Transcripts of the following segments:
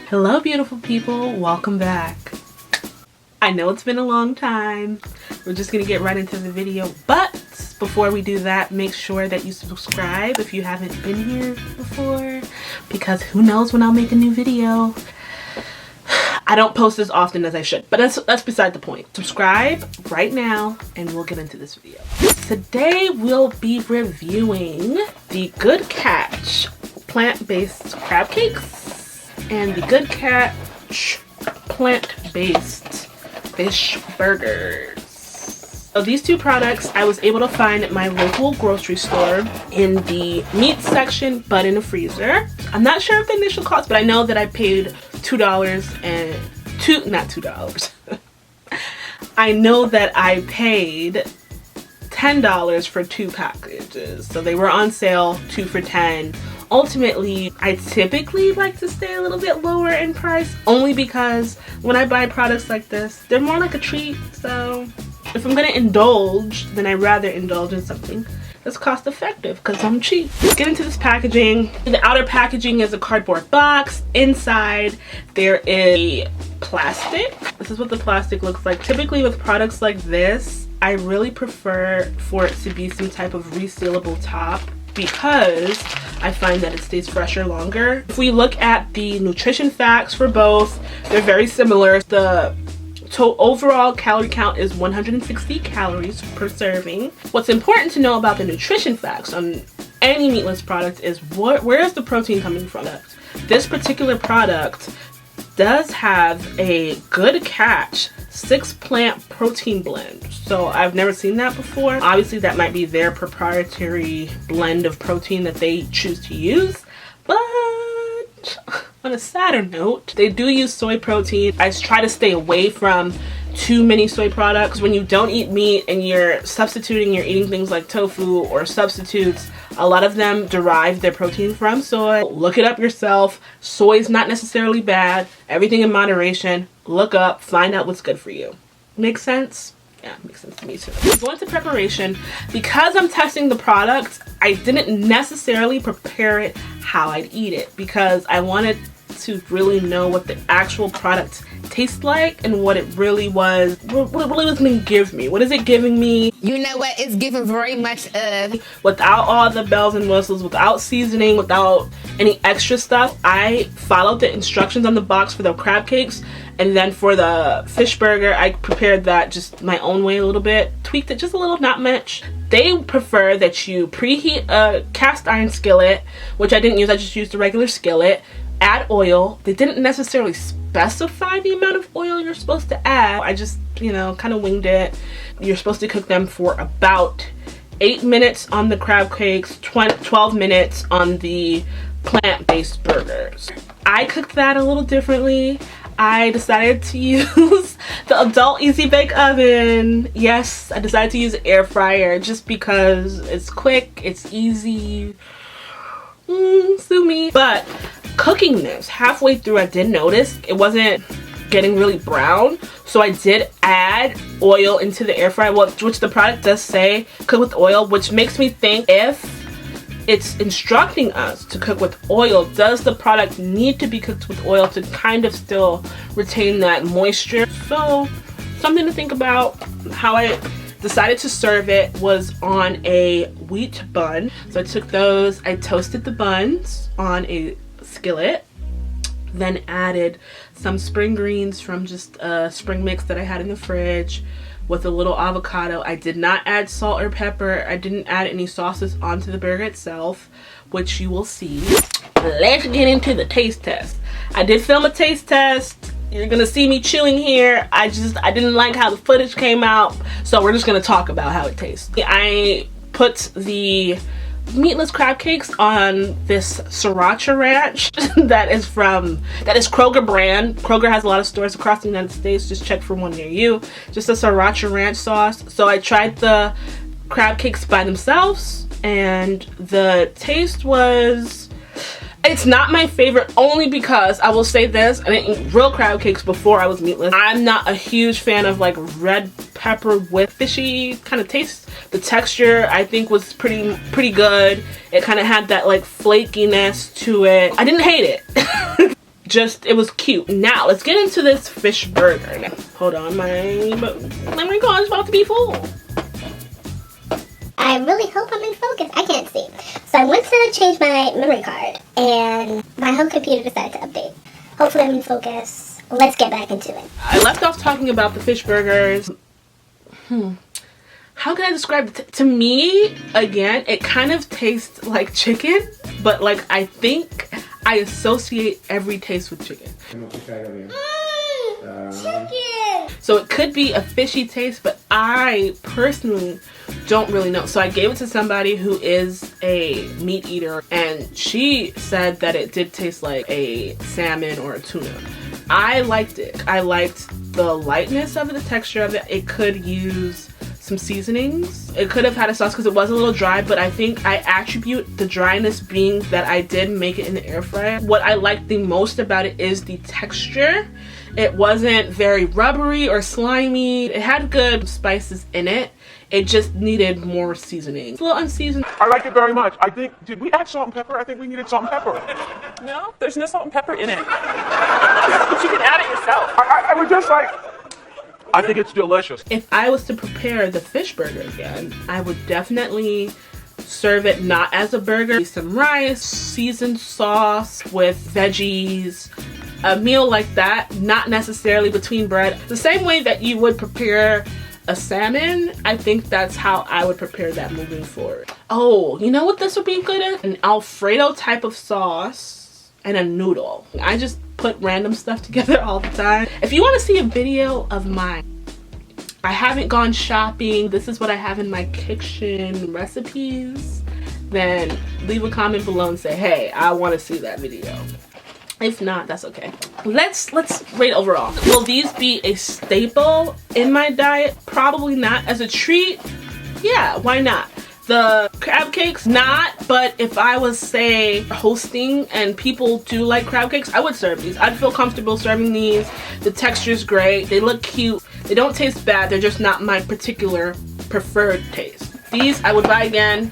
Hello beautiful people, welcome back. I know it's been a long time. We're just gonna get right into the video, but before we do that, make sure that you subscribe if you haven't been here before, because who knows when I'll make a new video. I don't post as often as I should, but that's beside the point. Subscribe right now and we'll get into this video. Today we'll be reviewing the Good Catch plant-based crab cakes and the Good Catch plant-based fish burgers. So these two products I was able to find at my local grocery store in the meat section, but in a freezer. I'm not sure of the initial cost, but I know that I paid $2 and not $2. I know that I paid $10 for 2 packages. So they were on sale, 2 for $10. Ultimately, I typically like to stay a little bit lower in price, only because when I buy products like this, they're more like a treat. So if I'm gonna indulge, then I'd rather indulge in something that's cost effective because I'm cheap. Let's get into this packaging. The outer packaging is a cardboard box. Inside there is plastic. This is what the plastic looks like. Typically with products like this, I really prefer for it to be some type of resealable top, because I find that it stays fresher longer. If we look at the nutrition facts for both, they're very similar. The overall calorie count is 160 calories per serving. What's important to know about the nutrition facts on any meatless product is where is the protein coming from. This particular product does have a Good Catch 6-plant protein blend. So I've never seen that before. Obviously that might be their proprietary blend of protein that they choose to use, but on a sadder note, they do use soy protein. I try to stay away from too many soy products. When you don't eat meat and you're eating things like tofu or substitutes, a lot of them derive their protein from soy. Look it up yourself. Soy is not necessarily bad. Everything in moderation. Look up, find out what's good for you. Make sense? Yeah, makes sense to me too. Going to preparation, because I'm testing the product, I didn't necessarily prepare it how I'd eat it, because I wanted to really know what the actual product tastes like and what it really was, what it really was going to give me. What is it giving me? You know what? It's giving very much of. Without all the bells and whistles, without seasoning, without any extra stuff. I followed the instructions on the box for the crab cakes, and then for the fish burger, I prepared that just my own way a little bit. Tweaked it just a little, not much. They prefer that you preheat a cast iron skillet, which I didn't use. I just used a regular skillet. Add oil. They didn't necessarily specify the amount of oil you're supposed to add. I just, kind of winged it. You're supposed to cook them for about 8 minutes on the crab cakes, 12 minutes on the plant-based burgers. I cooked that a little differently. I decided to use the adult easy bake oven. Yes, I decided to use an air fryer just because it's quick, it's easy. Sue me. But cooking this halfway through, I did notice it wasn't getting really brown, so I did add oil into the air fryer, which the product does say cook with oil, which makes me think, if it's instructing us to cook with oil, does the product need to be cooked with oil to kind of still retain that moisture? So something to think about. How I decided to serve it was on a wheat bun. So I took those, I toasted the buns on a skillet, then added some spring greens from just a spring mix that I had in the fridge with a little avocado. I did not add salt or pepper. I didn't add any sauces onto the burger itself, which you will see. Let's get into the taste test. I did film a taste test. You're gonna see me chewing here. I didn't like how the footage came out, so we're just gonna talk about how it tastes. I put the meatless crab cakes on this sriracha ranch that is Kroger brand. Kroger has a lot of stores across the United States. Just check for one near you. Just a sriracha ranch sauce. So I tried the crab cakes by themselves, and the taste was, it's not my favorite, only because I will say this, I didn't eat real crab cakes before I was meatless. I'm not a huge fan of like red pepper with fishy kind of taste. The texture I think was pretty good. It kind of had that like flakiness to it. I didn't hate it. it was cute. Now let's get into this fish burger. Hold on, my memory card is about to be full. I really hope I'm in focus. I can't see. So I went to change my memory card and my home computer decided to update. Hopefully I'm in focus. Let's get back into it. I left off talking about the fish burgers. How can I describe it? To me, again, it kind of tastes like chicken, but like I think I associate every taste with chicken. Chicken! So it could be a fishy taste, but I personally don't really know. So I gave it to somebody who is a meat eater, and she said that it did taste like a salmon or a tuna. I liked it. I liked the lightness of it, the texture of it. It could use some seasonings. It could have had a sauce because it was a little dry, but I think I attribute the dryness being that I did make it in the air fryer. What I liked the most about it is the texture. It wasn't very rubbery or slimy. It had good spices in it. It just needed more seasoning. It's a little unseasoned. I like it very much. I think, did we add salt and pepper? I think we needed salt and pepper. No, there's no salt and pepper in it. But you can add it yourself. I would just like, I think it's delicious. If I was to prepare the fish burger again, I would definitely serve it not as a burger. Some rice, seasoned sauce with veggies, a meal like that, not necessarily between bread. The same way that you would prepare a salmon, I think that's how I would prepare that moving forward. Oh, you know what this would be good in? An Alfredo type of sauce and a noodle. I just put random stuff together all the time. If you want to see a video of mine, I haven't gone shopping, this is what I have in my kitchen recipes, then leave a comment below and say, hey, I want to see that video. If not, that's okay. Let's rate overall. Will these be a staple in my diet? Probably not. As a treat, yeah, why not? The crab cakes, not, but if I was, say, hosting and people do like crab cakes, I would serve these. I'd feel comfortable serving these. The texture's great. They look cute. They don't taste bad. They're just not my particular preferred taste. These I would buy again.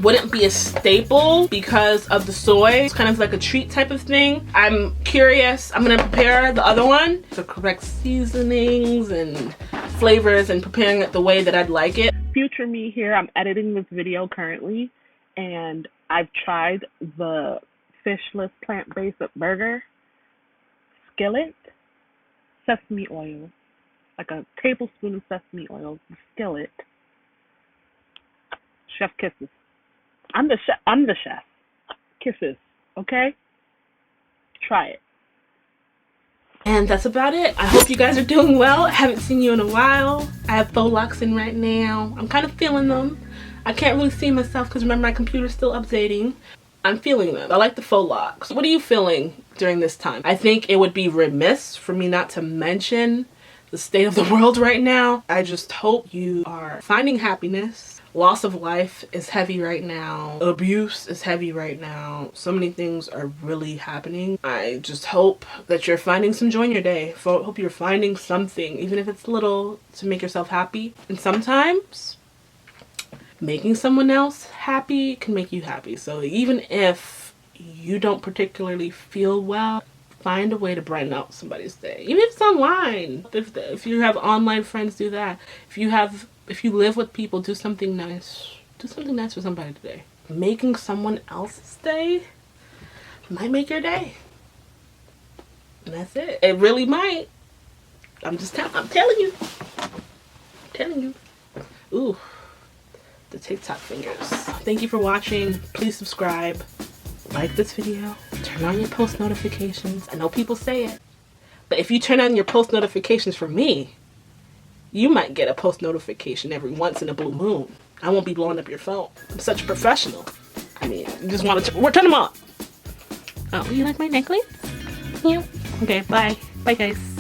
Wouldn't be a staple because of the soy. It's kind of like a treat type of thing. I'm curious. I'm gonna prepare the other one. The correct seasonings and flavors and preparing it the way that I'd like it. Future me here, I'm editing this video currently and I've tried the fishless plant-based burger. Skillet, sesame oil. Like a tablespoon of sesame oil, skillet. Chef kisses. I'm the chef. Kisses, okay? Try it. And that's about it. I hope you guys are doing well. I haven't seen you in a while. I have faux locks in right now. I'm kind of feeling them. I can't really see myself because remember my computer's still updating. I'm feeling them. I like the faux locks. What are you feeling during this time? I think it would be remiss for me not to mention the state of the world right now. I just hope you are finding happiness. Loss of life is heavy right now. Abuse is heavy right now. So many things are really happening. I just hope that you're finding some joy in your day. Hope you're finding something, even if it's little, to make yourself happy. And sometimes making someone else happy can make you happy. So even if you don't particularly feel well, find a way to brighten up somebody's day. Even if it's online. If you have online friends, do that. If you live with people, do something nice. Do something nice for somebody today. Making someone else's day might make your day. And that's it. It really might. I'm telling you. I'm telling you. Ooh. The TikTok fingers. Thank you for watching. Please subscribe. Like this video. Turn on your post notifications. I know people say it. But if you turn on your post notifications for me, you might get a post notification every once in a blue moon. I won't be blowing up your phone. I'm such a professional. I mean, you just want to turn them on. Oh, you like my necklace? Yeah. Okay, bye. Bye, guys.